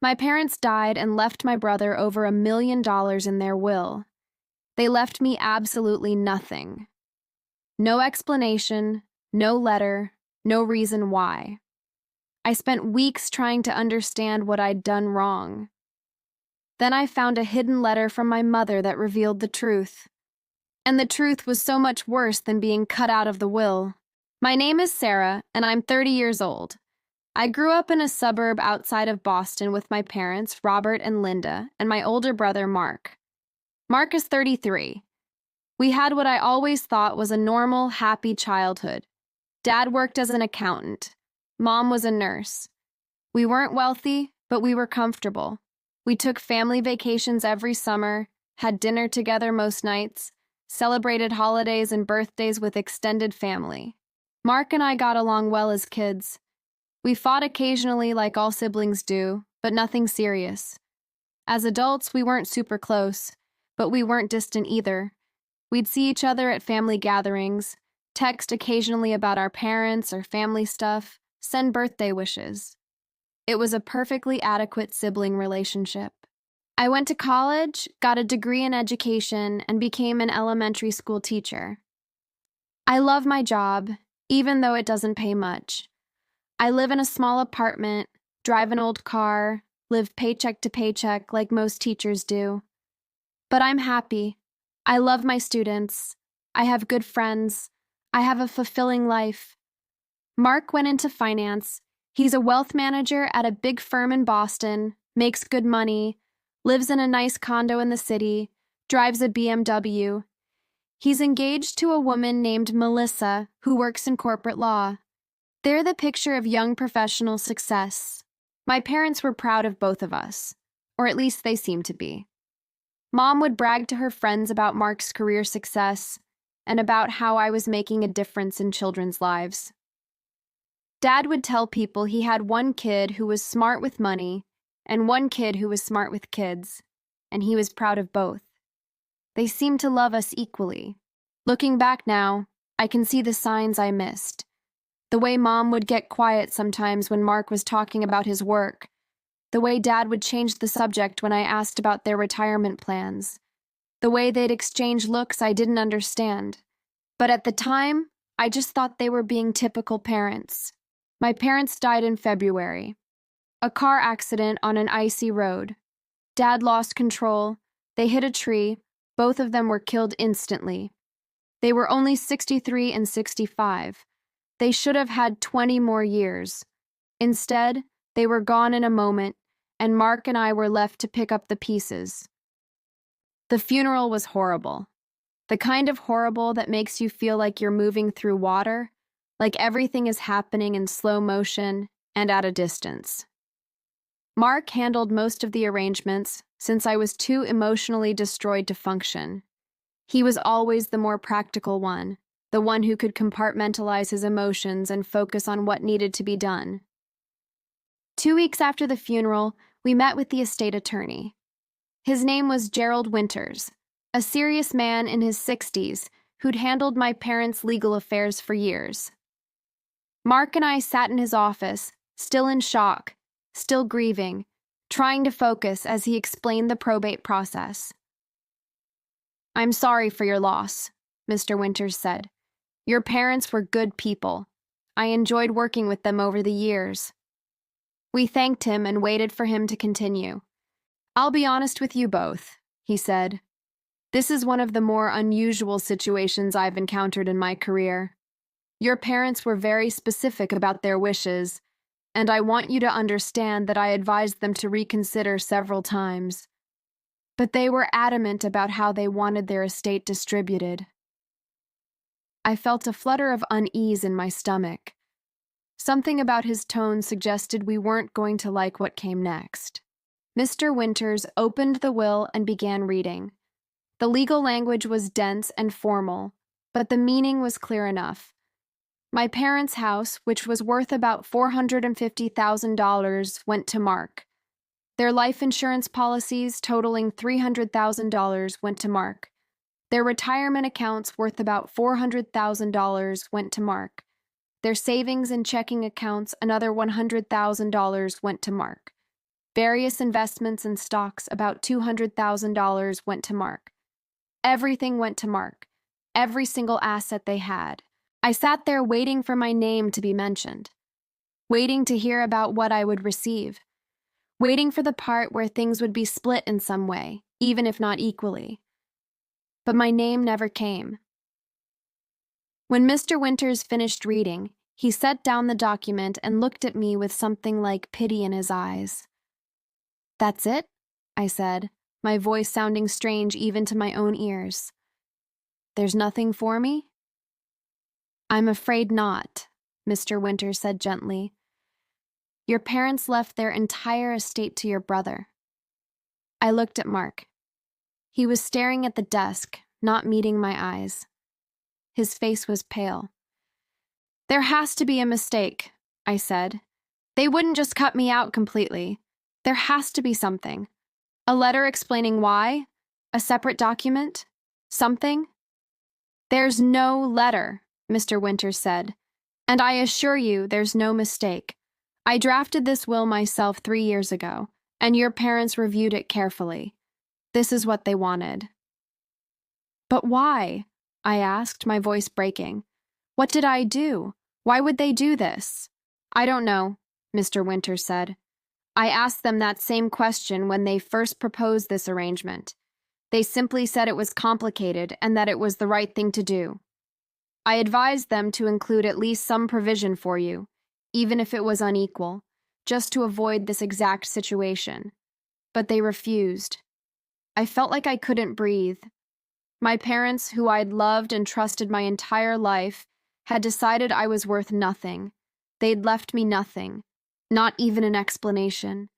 My parents died and left my brother over $1 million in their will. They left me absolutely nothing. No explanation, no letter, no reason why. I spent weeks trying to understand what I'd done wrong. Then I found a hidden letter from my mother that revealed the truth. And the truth was so much worse than being cut out of the will. My name is Sarah, and I'm 30 years old. I grew up in a suburb outside of Boston with my parents, Robert and Linda, and my older brother, Mark. Mark is 33. We had what I always thought was a normal, happy childhood. Dad worked as an accountant. Mom was a nurse. We weren't wealthy, but we were comfortable. We took family vacations every summer, had dinner together most nights, celebrated holidays and birthdays with extended family. Mark and I got along well as kids. We fought occasionally like all siblings do, but nothing serious. As adults, we weren't super close, but we weren't distant either. We'd see each other at family gatherings, text occasionally about our parents or family stuff, send birthday wishes. It was a perfectly adequate sibling relationship. I went to college, got a degree in education, and became an elementary school teacher. I love my job, even though it doesn't pay much. I live in a small apartment, drive an old car, live paycheck to paycheck like most teachers do. But I'm happy. I love my students. I have good friends. I have a fulfilling life. Mark went into finance. He's a wealth manager at a big firm in Boston, makes good money, lives in a nice condo in the city, drives a BMW. He's engaged to a woman named Melissa who works in corporate law. They're the picture of young professional success. My parents were proud of both of us, or at least they seemed to be. Mom would brag to her friends about Mark's career success and about how I was making a difference in children's lives. Dad would tell people he had one kid who was smart with money and one kid who was smart with kids, and he was proud of both. They seemed to love us equally. Looking back now, I can see the signs I missed. The way Mom would get quiet sometimes when Mark was talking about his work. The way Dad would change the subject when I asked about their retirement plans. The way they'd exchange looks I didn't understand. But at the time, I just thought they were being typical parents. My parents died in February. A car accident on an icy road. Dad lost control. They hit a tree. Both of them were killed instantly. They were only 63 and 65. They should have had 20 more years. Instead, they were gone in a moment, and Mark and I were left to pick up the pieces. The funeral was horrible. The kind of horrible that makes you feel like you're moving through water, like everything is happening in slow motion and at a distance. Mark handled most of the arrangements since I was too emotionally destroyed to function. He was always the more practical one, the one who could compartmentalize his emotions and focus on what needed to be done. 2 weeks after the funeral, we met with the estate attorney. His name was Gerald Winters, a serious man in his 60s who'd handled my parents' legal affairs for years. Mark and I sat in his office, still in shock, still grieving, trying to focus as he explained the probate process. "I'm sorry for your loss," Mr. Winters said. "Your parents were good people. I enjoyed working with them over the years." We thanked him and waited for him to continue. "I'll be honest with you both," he said. "This is one of the more unusual situations I've encountered in my career. Your parents were very specific about their wishes, and I want you to understand that I advised them to reconsider several times. But they were adamant about how they wanted their estate distributed." I felt a flutter of unease in my stomach. Something about his tone suggested we weren't going to like what came next. Mr. Winters opened the will and began reading. The legal language was dense and formal, but the meaning was clear enough. My parents' house, which was worth about $450,000, went to Mark. Their life insurance policies, totaling $300,000, went to Mark. Their retirement accounts, worth about $400,000, went to Mark. Their savings and checking accounts, another $100,000, went to Mark. Various investments and stocks, about $200,000, went to Mark. Everything went to Mark. Every single asset they had. I sat there waiting for my name to be mentioned, waiting to hear about what I would receive, waiting for the part where things would be split in some way, even if not equally. But my name never came. When Mr. Winters finished reading, he set down the document and looked at me with something like pity in his eyes. "That's it?" I said, my voice sounding strange even to my own ears. "There's nothing for me?" "I'm afraid not," Mr. Winters said gently. "Your parents left their entire estate to your brother." I looked at Mark. He was staring at the desk, not meeting my eyes. His face was pale. "There has to be a mistake," I said. "They wouldn't just cut me out completely. There has to be something. A letter explaining why? A separate document? Something?" "There's no letter," Mr. Winters said. "And I assure you there's no mistake. I drafted this will myself 3 years ago, and your parents reviewed it carefully. This is what they wanted." "But why?" I asked, my voice breaking. "What did I do? Why would they do this?" "I don't know," Mr. Winters said. "I asked them that same question when they first proposed this arrangement. They simply said it was complicated and that it was the right thing to do. I advised them to include at least some provision for you, even if it was unequal, just to avoid this exact situation. But they refused. I felt like I couldn't breathe. My parents, who I'd loved and trusted my entire life, had decided I was worth nothing. They'd left me nothing, not even an explanation.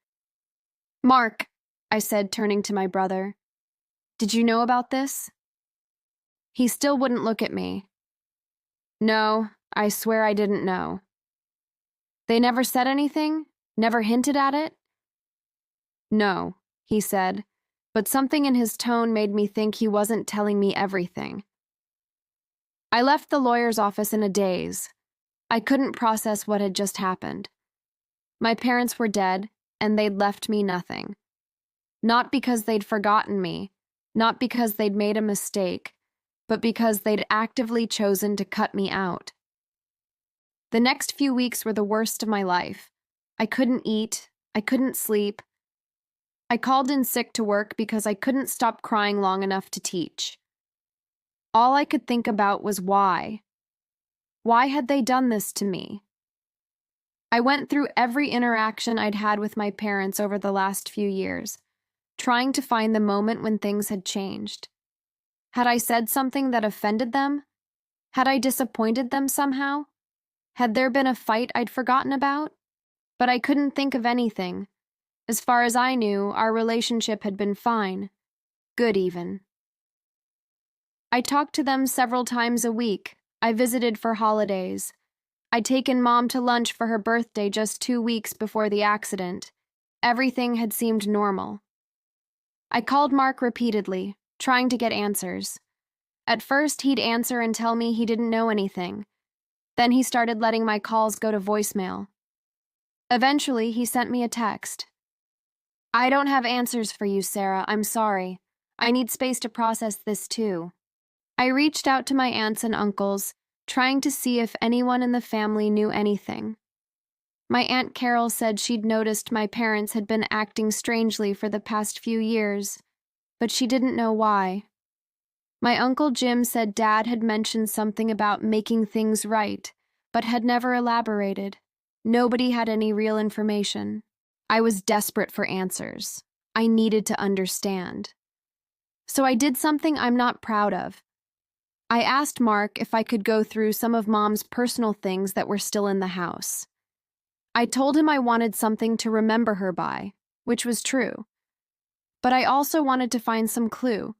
"Mark," I said, turning to my brother, "did you know about this?" He still wouldn't look at me. "No, I swear I didn't know." "They never said anything? Never hinted at it?" "No," he said, but something in his tone made me think he wasn't telling me everything. I left the lawyer's office in a daze. I couldn't process what had just happened. My parents were dead, and they'd left me nothing. Not because they'd forgotten me, not because they'd made a mistake, but because they'd actively chosen to cut me out. The next few weeks were the worst of my life. I couldn't eat, I couldn't sleep. I called in sick to work because I couldn't stop crying long enough to teach. All I could think about was why. Why had they done this to me? I went through every interaction I'd had with my parents over the last few years, trying to find the moment when things had changed. Had I said something that offended them? Had I disappointed them somehow? Had there been a fight I'd forgotten about? But I couldn't think of anything. As far as I knew, our relationship had been fine. Good even. I talked to them several times a week. I visited for holidays. I'd taken Mom to lunch for her birthday just 2 weeks before the accident. Everything had seemed normal. I called Mark repeatedly, trying to get answers. At first, he'd answer and tell me he didn't know anything. Then he started letting my calls go to voicemail. Eventually, he sent me a text. "I don't have answers for you, Sarah. I'm sorry. I need space to process this too." I reached out to my aunts and uncles, trying to see if anyone in the family knew anything. My Aunt Carol said she'd noticed my parents had been acting strangely for the past few years, but she didn't know why. My Uncle Jim said Dad had mentioned something about making things right, but had never elaborated. Nobody had any real information. I was desperate for answers. I needed to understand. So I did something I'm not proud of. I asked Mark if I could go through some of Mom's personal things that were still in the house. I told him I wanted something to remember her by, which was true. But I also wanted to find some clue,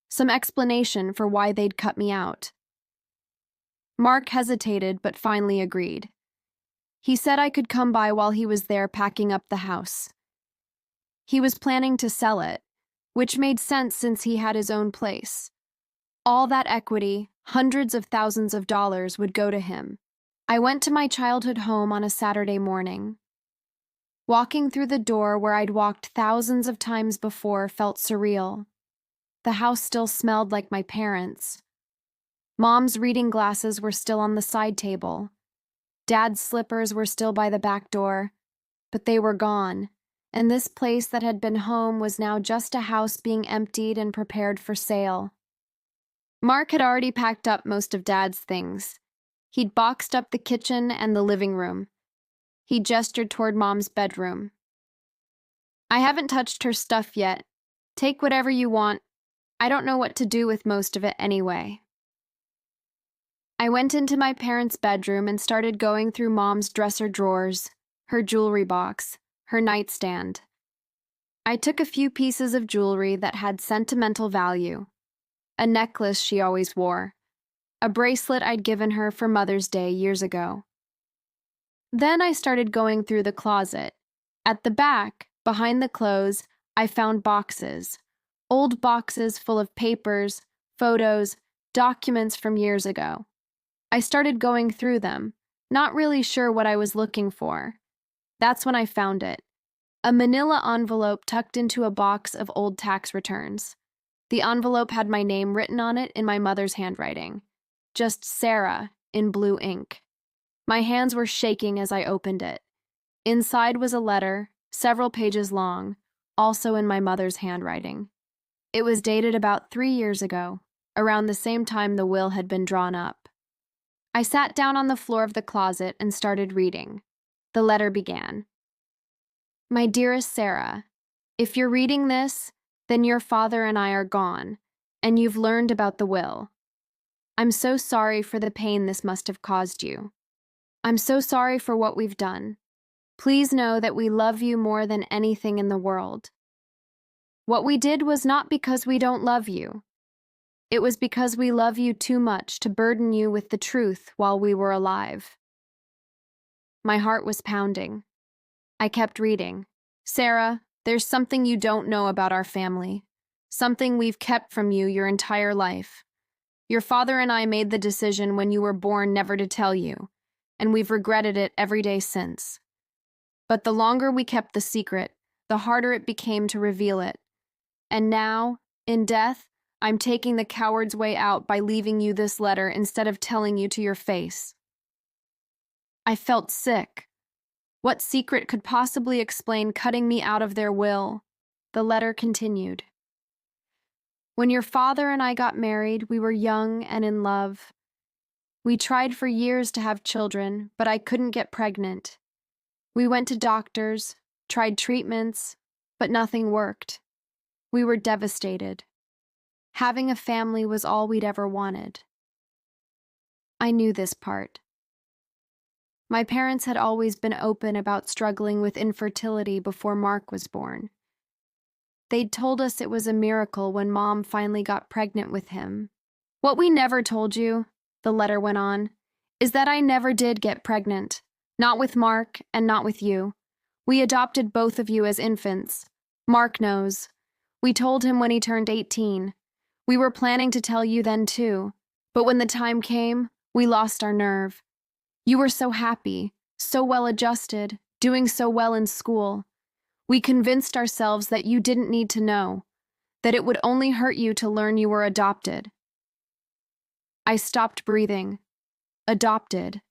some explanation for why they'd cut me out. Mark hesitated but finally agreed. He said I could come by while he was there packing up the house. He was planning to sell it, which made sense since he had his own place. All that equity, hundreds of thousands of dollars, would go to him. I went to my childhood home on a Saturday morning. Walking through the door where I'd walked thousands of times before felt surreal. The house still smelled like my parents'. Mom's reading glasses were still on the side table. Dad's slippers were still by the back door, but they were gone, and this place that had been home was now just a house being emptied and prepared for sale. Mark had already packed up most of Dad's things. He'd boxed up the kitchen and the living room. He gestured toward Mom's bedroom. "I haven't touched her stuff yet. Take whatever you want. I don't know what to do with most of it anyway." I went into my parents' bedroom and started going through Mom's dresser drawers, her jewelry box, her nightstand. I took a few pieces of jewelry that had sentimental value. A necklace she always wore, a bracelet I'd given her for Mother's Day years ago. Then I started going through the closet. At the back, behind the clothes, I found boxes. Old boxes full of papers, photos, documents from years ago. I started going through them, not really sure what I was looking for. That's when I found it. A manila envelope tucked into a box of old tax returns. The envelope had my name written on it in my mother's handwriting. Just Sarah in blue ink. My hands were shaking as I opened it. Inside was a letter, several pages long, also in my mother's handwriting. It was dated about 3 years ago, around the same time the will had been drawn up. I sat down on the floor of the closet and started reading. The letter began. "My dearest Sarah, if you're reading this, then your father and I are gone, and you've learned about the will. I'm so sorry for the pain this must have caused you. I'm so sorry for what we've done. Please know that we love you more than anything in the world. What we did was not because we don't love you. It was because we love you too much to burden you with the truth while we were alive." My heart was pounding. I kept reading. "Sarah, there's something you don't know about our family. Something we've kept from you your entire life. Your father and I made the decision when you were born never to tell you, and we've regretted it every day since. But the longer we kept the secret, the harder it became to reveal it. And now, in death, I'm taking the coward's way out by leaving you this letter instead of telling you to your face." I felt sick. What secret could possibly explain cutting me out of their will? The letter continued. "When your father and I got married, we were young and in love. We tried for years to have children, but I couldn't get pregnant. We went to doctors, tried treatments, but nothing worked. We were devastated. Having a family was all we'd ever wanted." I knew this part. My parents had always been open about struggling with infertility before Mark was born. They'd told us it was a miracle when Mom finally got pregnant with him. "What we never told you," the letter went on, "is that I never did get pregnant. Not with Mark and not with you. We adopted both of you as infants. Mark knows. We told him when he turned 18. We were planning to tell you then too, but when the time came, we lost our nerve. You were so happy, so well adjusted, doing so well in school. We convinced ourselves that you didn't need to know, that it would only hurt you to learn you were adopted." I stopped breathing. Adopted.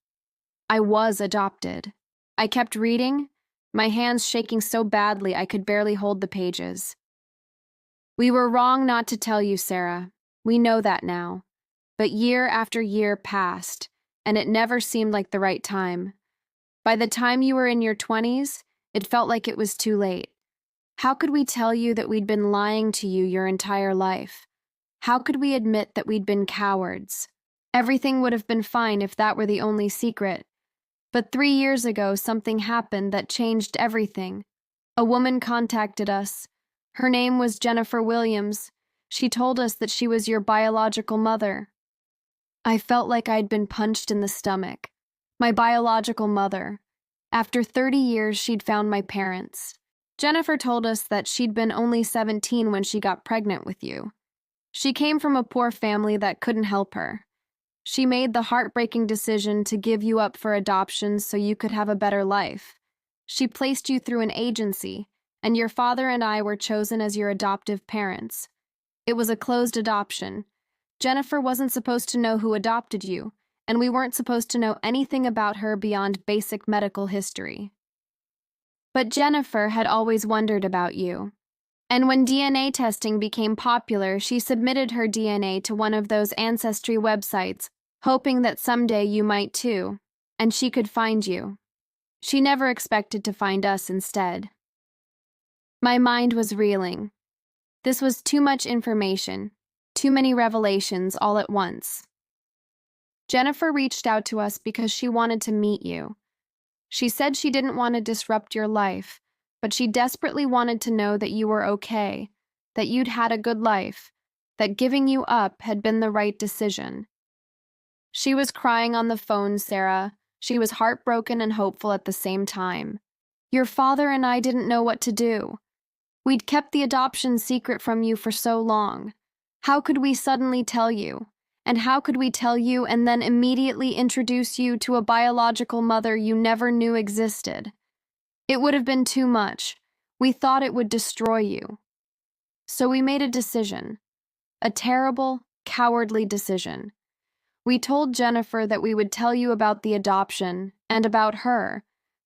I was adopted. I kept reading, my hands shaking so badly I could barely hold the pages. "We were wrong not to tell you, Sarah. We know that now. But year after year passed, and it never seemed like the right time. By the time you were in your 20s, it felt like it was too late. How could we tell you that we'd been lying to you your entire life? How could we admit that we'd been cowards? Everything would have been fine if that were the only secret. But 3 years ago, something happened that changed everything. A woman contacted us. Her name was Jennifer Williams. She told us that she was your biological mother." I felt like I'd been punched in the stomach. My biological mother. After 30 years, she'd found my parents. Jennifer told us that she'd been only 17 when she got pregnant with you. She came from a poor family that couldn't help her. She made the heartbreaking decision to give you up for adoption so you could have a better life. She placed you through an agency, and your father and I were chosen as your adoptive parents. It was a closed adoption. Jennifer wasn't supposed to know who adopted you, and we weren't supposed to know anything about her beyond basic medical history. But Jennifer had always wondered about you. And when DNA testing became popular, she submitted her DNA to one of those ancestry websites, hoping that someday you might too, and she could find you. She never expected to find us instead. My mind was reeling. This was too much information, too many revelations all at once. Jennifer reached out to us because she wanted to meet you. She said she didn't want to disrupt your life, but she desperately wanted to know that you were okay, that you'd had a good life, that giving you up had been the right decision. She was crying on the phone, Sarah. She was heartbroken and hopeful at the same time. Your father and I didn't know what to do. We'd kept the adoption secret from you for so long. How could we suddenly tell you? And how could we tell you and then immediately introduce you to a biological mother you never knew existed? It would have been too much. We thought it would destroy you. So we made a decision. A terrible, cowardly decision. We told Jennifer that we would tell you about the adoption and about her,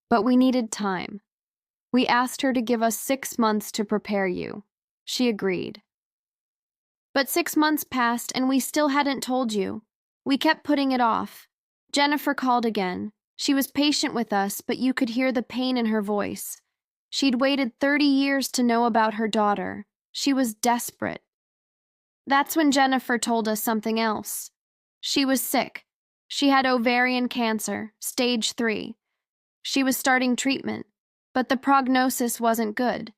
but we needed time. We asked her to give us 6 months to prepare you. She agreed. But 6 months passed and we still hadn't told you. We kept putting it off. Jennifer called again. She was patient with us, but you could hear the pain in her voice. She'd waited 30 years to know about her daughter. She was desperate. That's when Jennifer told us something else. She was sick. She had ovarian cancer, stage 3. She was starting treatment, but the prognosis wasn't good.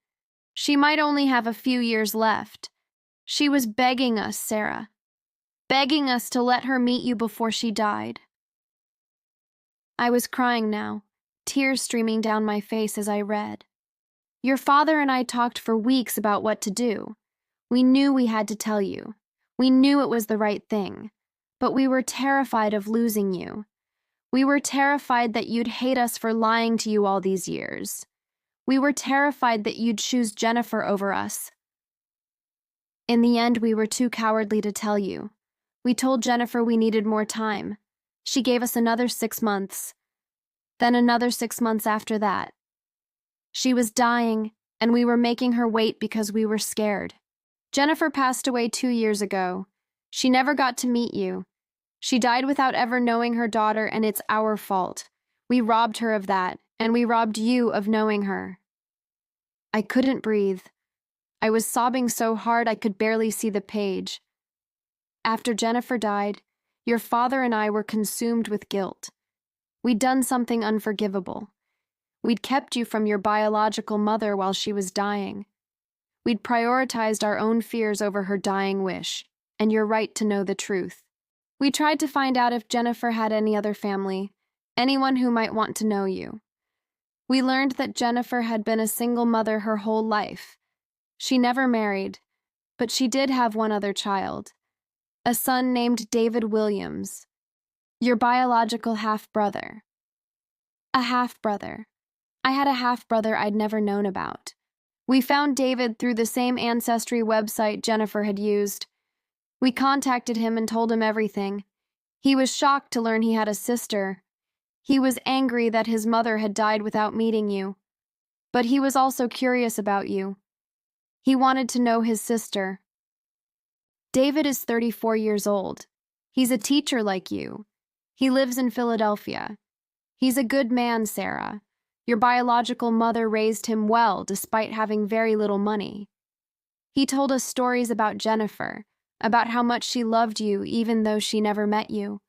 She might only have a few years left. She was begging us, Sarah. Begging us to let her meet you before she died. I was crying now, tears streaming down my face as I read. Your father and I talked for weeks about what to do. We knew we had to tell you. We knew it was the right thing. But we were terrified of losing you. We were terrified that you'd hate us for lying to you all these years. We were terrified that you'd choose Jennifer over us. In the end, we were too cowardly to tell you. We told Jennifer we needed more time. She gave us another 6 months. Then another 6 months after that. She was dying, and we were making her wait because we were scared. Jennifer passed away 2 years ago. She never got to meet you. She died without ever knowing her daughter, and it's our fault. We robbed her of that, and we robbed you of knowing her. I couldn't breathe. I was sobbing so hard I could barely see the page. After Jennifer died, your father and I were consumed with guilt. We'd done something unforgivable. We'd kept you from your biological mother while she was dying. We'd prioritized our own fears over her dying wish, and your right to know the truth. We tried to find out if Jennifer had any other family, anyone who might want to know you. We learned that Jennifer had been a single mother her whole life. She never married, but she did have one other child, a son named David Williams, your biological half-brother. A half-brother. I had a half-brother I'd never known about. We found David through the same ancestry website Jennifer had used. We contacted him and told him everything. He was shocked to learn he had a sister. He was angry that his mother had died without meeting you. But he was also curious about you. He wanted to know his sister. David is 34 years old. He's a teacher like you. He lives in Philadelphia. He's a good man, Sarah. Your biological mother raised him well despite having very little money. He told us stories about Jennifer, about how much she loved you even though she never met you,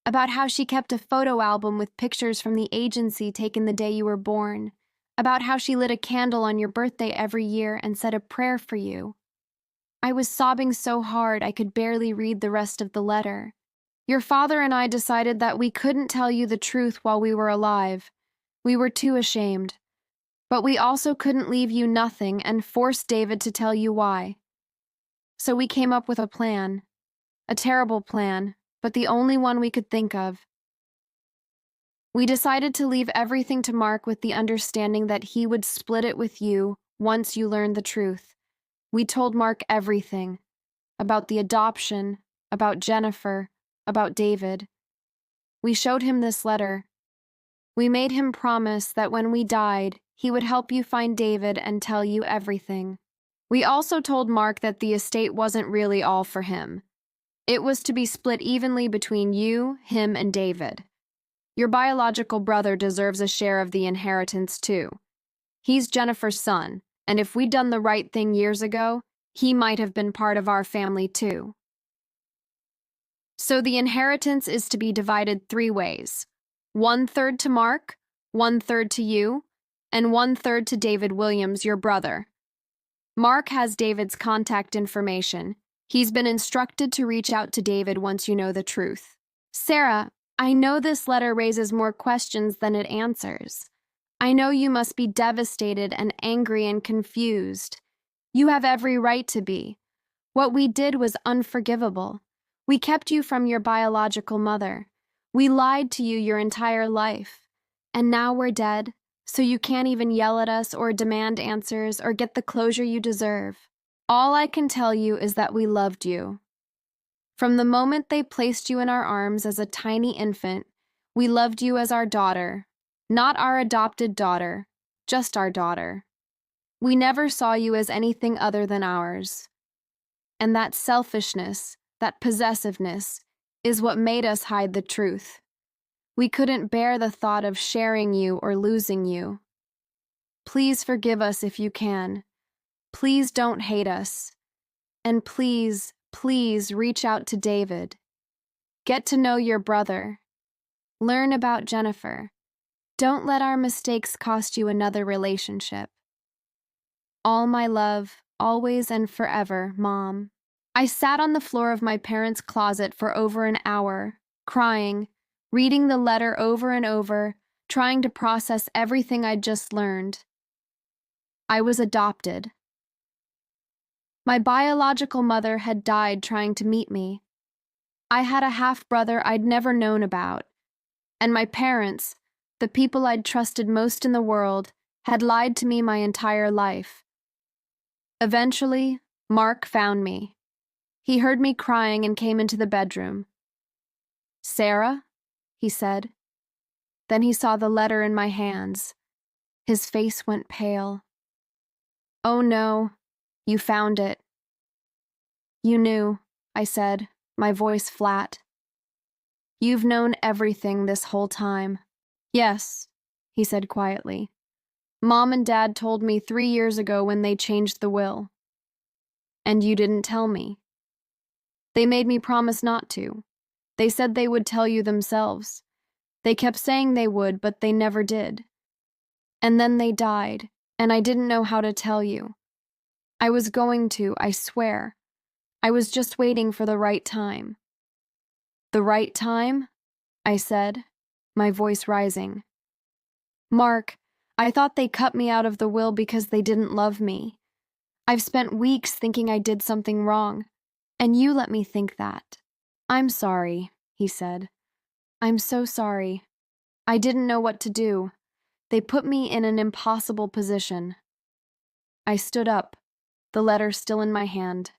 about how she kept a photo album with pictures from the agency taken the day you were born, about how she lit a candle on your birthday every year and said a prayer for you. I was sobbing so hard I could barely read the rest of the letter. Your father and I decided that we couldn't tell you the truth while we were alive. We were too ashamed. But we also couldn't leave you nothing and force David to tell you why. So we came up with a plan. A terrible plan, but the only one we could think of. We decided to leave everything to Mark with the understanding that he would split it with you once you learned the truth. We told Mark everything about the adoption, about Jennifer, about David. We showed him this letter. We made him promise that when we died, he would help you find David and tell you everything. We also told Mark that the estate wasn't really all for him. It was to be split evenly between you, him, and David. Your biological brother deserves a share of the inheritance too. He's Jennifer's son, and if we'd done the right thing years ago, he might have been part of our family too. So the inheritance is to be divided 3 ways. 1/3 to Mark, 1/3 to you, and 1/3 to David Williams, your brother. Mark has David's contact information. He's been instructed to reach out to David once you know the truth. Sarah, I know this letter raises more questions than it answers. I know you must be devastated and angry and confused. You have every right to be. What we did was unforgivable. We kept you from your biological mother. We lied to you your entire life. And now we're dead, so you can't even yell at us or demand answers or get the closure you deserve. All I can tell you is that we loved you. From the moment they placed you in our arms as a tiny infant, we loved you as our daughter. Not our adopted daughter, just our daughter. We never saw you as anything other than ours. And that selfishness, that possessiveness, is what made us hide the truth. We couldn't bear the thought of sharing you or losing you. Please forgive us if you can. Please don't hate us. And please, please reach out to David. Get to know your brother. Learn about Jennifer. Don't let our mistakes cost you another relationship. All my love, always and forever, Mom. I sat on the floor of my parents' closet for over an hour, crying, reading the letter over and over, trying to process everything I'd just learned. I was adopted. My biological mother had died trying to meet me. I had a half-brother I'd never known about. And my parents, the people I'd trusted most in the world, had lied to me my entire life. Eventually, Mark found me. He heard me crying and came into the bedroom. "Sarah?" he said. Then he saw the letter in my hands. His face went pale. "Oh no, you found it." "You knew," I said, my voice flat. "You've known everything this whole time." "Yes," he said quietly. "Mom and Dad told me 3 years ago when they changed the will. And you didn't tell me. They made me promise not to. They said they would tell you themselves. They kept saying they would, but they never did. And then they died, and I didn't know how to tell you. I was going to, I swear. I was just waiting for the right time." "The right time?" I said, my voice rising. "Mark, I thought they cut me out of the will because they didn't love me. I've spent weeks thinking I did something wrong, and you let me think that." "I'm sorry," he said. "I'm so sorry. I didn't know what to do. They put me in an impossible position." I stood up, the letter still in my hand.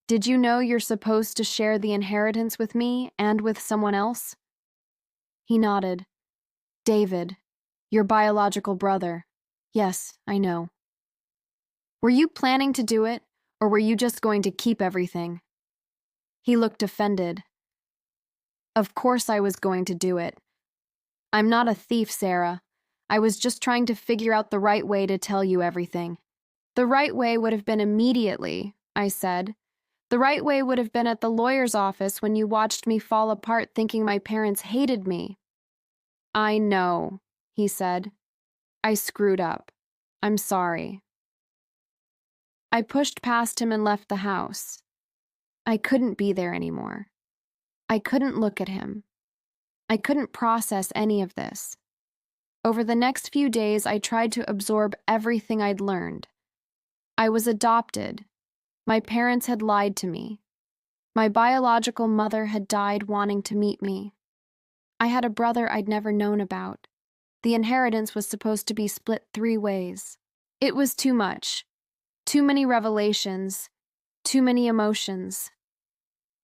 "Did you know you're supposed to share the inheritance with me and with someone else?" He nodded. "David, your biological brother. Yes, I know." "Were you planning to do it, or were you just going to keep everything?" He looked offended. "Of course I was going to do it. I'm not a thief, Sarah. I was just trying to figure out the right way to tell you everything." "The right way would have been immediately," I said. "The right way would have been at the lawyer's office when you watched me fall apart thinking my parents hated me." "I know," he said. "I screwed up. I'm sorry." I pushed past him and left the house. I couldn't be there anymore. I couldn't look at him. I couldn't process any of this. Over the next few days, I tried to absorb everything I'd learned. I was adopted. My parents had lied to me. My biological mother had died wanting to meet me. I had a brother I'd never known about. The inheritance was supposed to be split 3 ways. It was too much. Too many revelations. Too many emotions.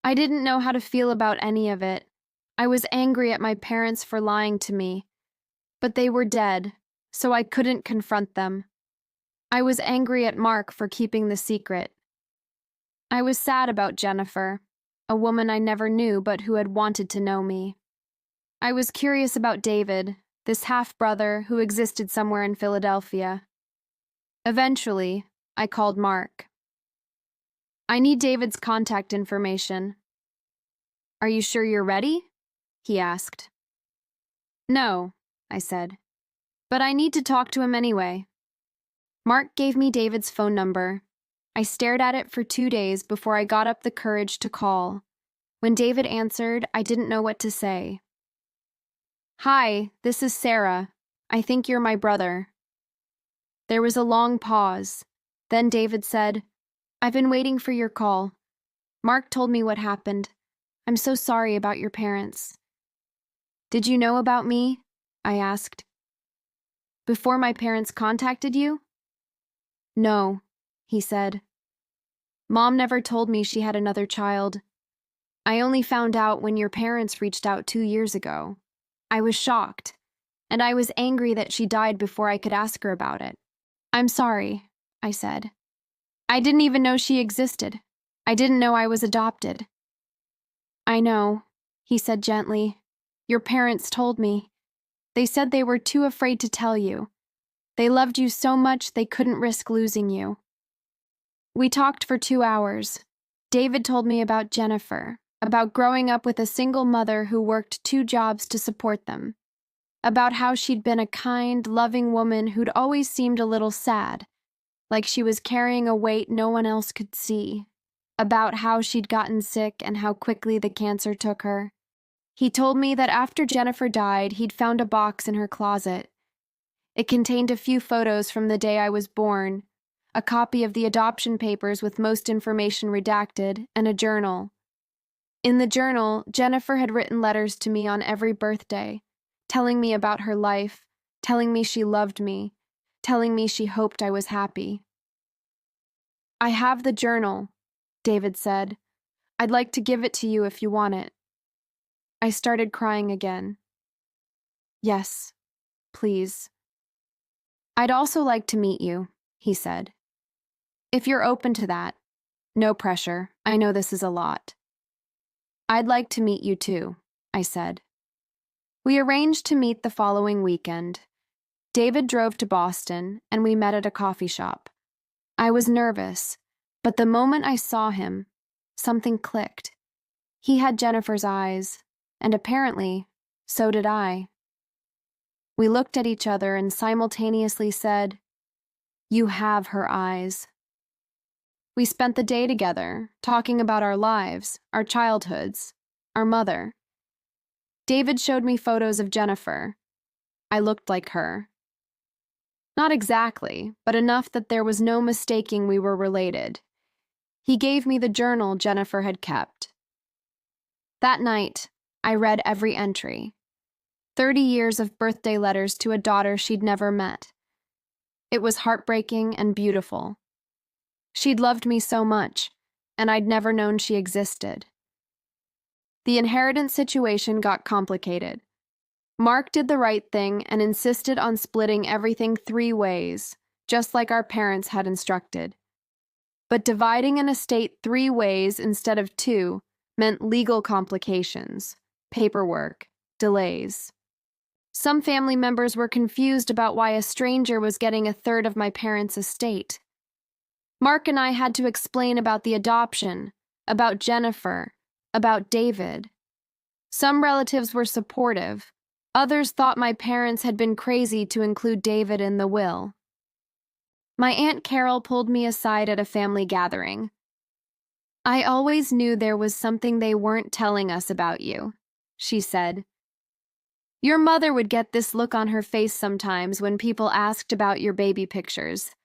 I didn't know how to feel about any of it. I was angry at my parents for lying to me. But they were dead, so I couldn't confront them. I was angry at Mark for keeping the secret. I was sad about Jennifer, a woman I never knew but who had wanted to know me. I was curious about David, this half-brother who existed somewhere in Philadelphia. Eventually, I called Mark. I need David's contact information. Are you sure you're ready? He asked. No, I said, but I need to talk to him anyway. Mark gave me David's phone number. I stared at it for 2 days before I got up the courage to call. When David answered, I didn't know what to say. Hi, this is Sarah. I think you're my brother. There was a long pause. Then David said, I've been waiting for your call. Mark told me what happened. I'm so sorry about your parents. Did you know about me? I asked. Before my parents contacted you? No, he said. Mom never told me she had another child. I only found out when your parents reached out 2 years ago. I was shocked, and I was angry that she died before I could ask her about it. I'm sorry, I said. I didn't even know she existed. I didn't know I was adopted. I know, he said gently. Your parents told me. They said they were too afraid to tell you. They loved you so much they couldn't risk losing you. We talked for 2 hours. David told me about Jennifer, about growing up with a single mother who worked 2 jobs to support them, about how she'd been a kind, loving woman who'd always seemed a little sad, like she was carrying a weight no one else could see, about how she'd gotten sick and how quickly the cancer took her. He told me that after Jennifer died, he'd found a box in her closet. It contained a few photos from the day I was born, a copy of the adoption papers with most information redacted, and a journal. In the journal, Jennifer had written letters to me on every birthday, telling me about her life, telling me she loved me, telling me she hoped I was happy. I have the journal, David said. I'd like to give it to you if you want it. I started crying again. Yes, please. I'd also like to meet you, he said. If you're open to that. No pressure, I know this is a lot. I'd like to meet you too, I said. We arranged to meet the following weekend. David drove to Boston, and we met at a coffee shop. I was nervous, but the moment I saw him, something clicked. He had Jennifer's eyes, and apparently, so did I. We looked at each other and simultaneously said, "You have her eyes." We spent the day together, talking about our lives, our childhoods, our mother. David showed me photos of Jennifer. I looked like her. Not exactly, but enough that there was no mistaking we were related. He gave me the journal Jennifer had kept. That night, I read every entry. 30 years of birthday letters to a daughter she'd never met. It was heartbreaking and beautiful. She'd loved me so much, and I'd never known she existed. The inheritance situation got complicated. Mark did the right thing and insisted on splitting everything 3 ways, just like our parents had instructed. But dividing an estate 3 ways instead of 2 meant legal complications, paperwork, delays. Some family members were confused about why a stranger was getting 1/3 of my parents' estate. Mark and I had to explain about the adoption, about Jennifer, about David. Some relatives were supportive. Others thought my parents had been crazy to include David in the will. My Aunt Carol pulled me aside at a family gathering. "I always knew there was something they weren't telling us about you," she said. "Your mother would get this look on her face sometimes when people asked about your baby pictures.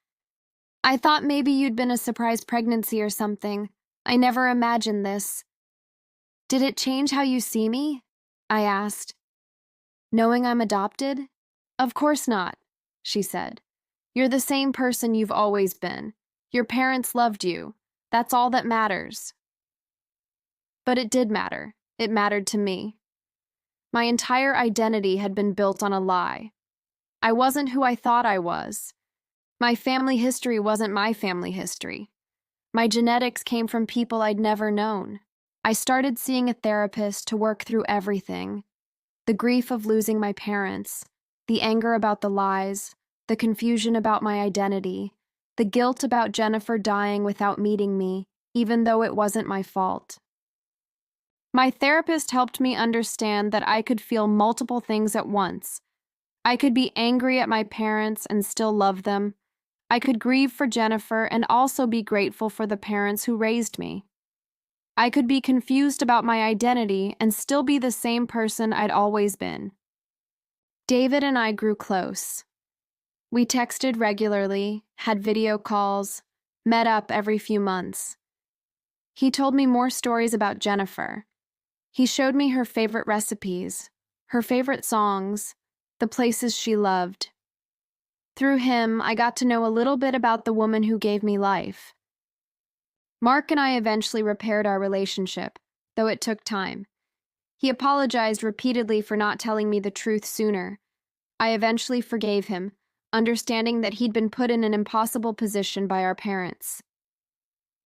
I thought maybe you'd been a surprise pregnancy or something. I never imagined this." "Did it change how you see me?" I asked. Knowing I'm adopted? Of course not, she said. You're the same person you've always been. Your parents loved you. That's all that matters. But it did matter. It mattered to me. My entire identity had been built on a lie. I wasn't who I thought I was. My family history wasn't my family history. My genetics came from people I'd never known. I started seeing a therapist to work through everything. The grief of losing my parents, the anger about the lies, the confusion about my identity, the guilt about Jennifer dying without meeting me, even though it wasn't my fault. My therapist helped me understand that I could feel multiple things at once. I could be angry at my parents and still love them. I could grieve for Jennifer and also be grateful for the parents who raised me. I could be confused about my identity and still be the same person I'd always been. David and I grew close. We texted regularly, had video calls, met up every few months. He told me more stories about Jennifer. He showed me her favorite recipes, her favorite songs, the places she loved. Through him, I got to know a little bit about the woman who gave me life. Mark and I eventually repaired our relationship, though it took time. He apologized repeatedly for not telling me the truth sooner. I eventually forgave him, understanding that he'd been put in an impossible position by our parents.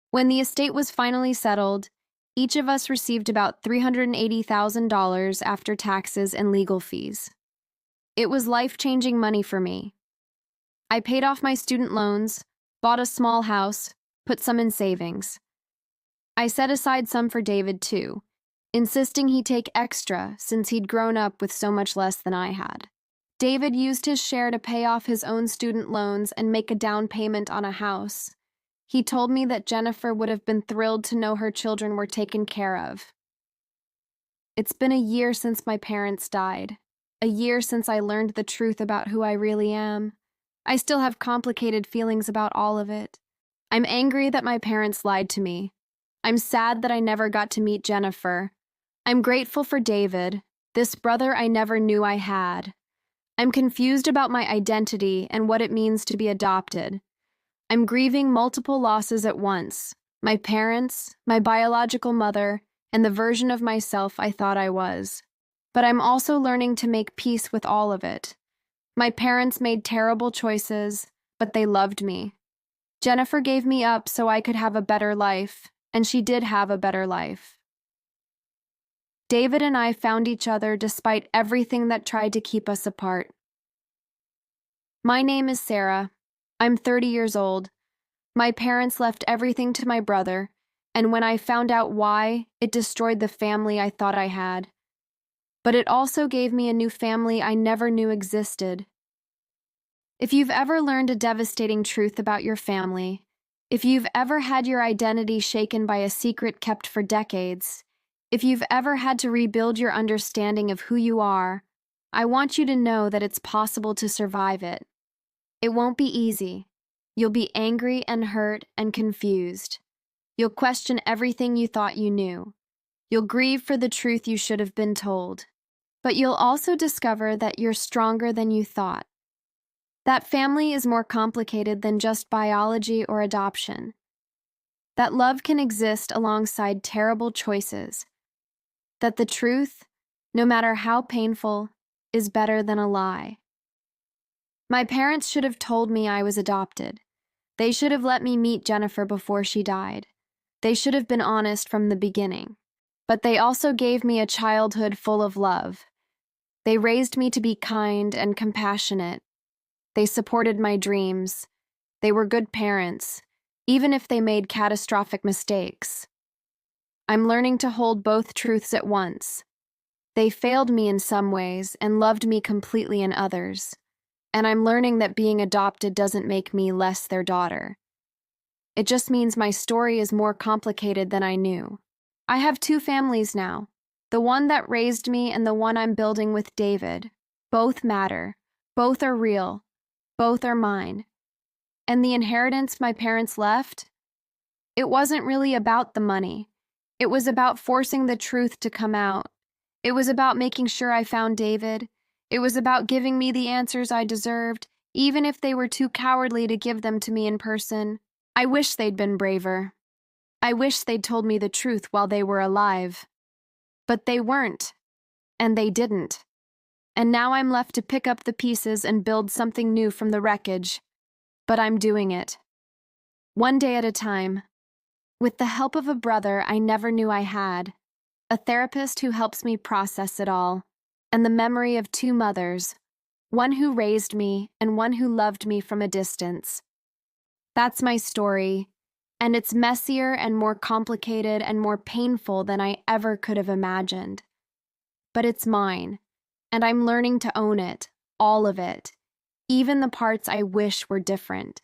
When the estate was finally settled, each of us received about $380,000 after taxes and legal fees. It was life-changing money for me. I paid off my student loans, bought a small house, put some in savings. I set aside some for David too, insisting he take extra since he'd grown up with so much less than I had. David used his share to pay off his own student loans and make a down payment on a house. He told me that Jennifer would have been thrilled to know her children were taken care of. It's been a year since my parents died, a year since I learned the truth about who I really am. I still have complicated feelings about all of it. I'm angry that my parents lied to me. I'm sad that I never got to meet Jennifer. I'm grateful for David, this brother I never knew I had. I'm confused about my identity and what it means to be adopted. I'm grieving multiple losses at once: my parents, my biological mother, and the version of myself I thought I was. But I'm also learning to make peace with all of it. My parents made terrible choices, but they loved me. Jennifer gave me up so I could have a better life, and she did have a better life. David and I found each other despite everything that tried to keep us apart. My name is Sarah. I'm 30 years old. My parents left everything to my brother, and when I found out why, it destroyed the family I thought I had. But it also gave me a new family I never knew existed. If you've ever learned a devastating truth about your family, if you've ever had your identity shaken by a secret kept for decades, if you've ever had to rebuild your understanding of who you are, I want you to know that it's possible to survive it. It won't be easy. You'll be angry and hurt and confused. You'll question everything you thought you knew. You'll grieve for the truth you should have been told. But you'll also discover that you're stronger than you thought. That family is more complicated than just biology or adoption. That love can exist alongside terrible choices. That the truth, no matter how painful, is better than a lie. My parents should have told me I was adopted. They should have let me meet Jennifer before she died. They should have been honest from the beginning. But they also gave me a childhood full of love. They raised me to be kind and compassionate. They supported my dreams. They were good parents, even if they made catastrophic mistakes. I'm learning to hold both truths at once. They failed me in some ways and loved me completely in others. And I'm learning that being adopted doesn't make me less their daughter. It just means my story is more complicated than I knew. I have two families now, the one that raised me and the one I'm building with David. Both matter. Both are real. Both are mine. And the inheritance my parents left? It wasn't really about the money. It was about forcing the truth to come out. It was about making sure I found David. It was about giving me the answers I deserved, even if they were too cowardly to give them to me in person. I wish they'd been braver. I wish they'd told me the truth while they were alive. But they weren't, and they didn't. And now I'm left to pick up the pieces and build something new from the wreckage. But I'm doing it. One day at a time. With the help of a brother I never knew I had, a therapist who helps me process it all, and the memory of two mothers, one who raised me and one who loved me from a distance. That's my story, and it's messier and more complicated and more painful than I ever could have imagined. But it's mine, and I'm learning to own it, all of it, even the parts I wish were different.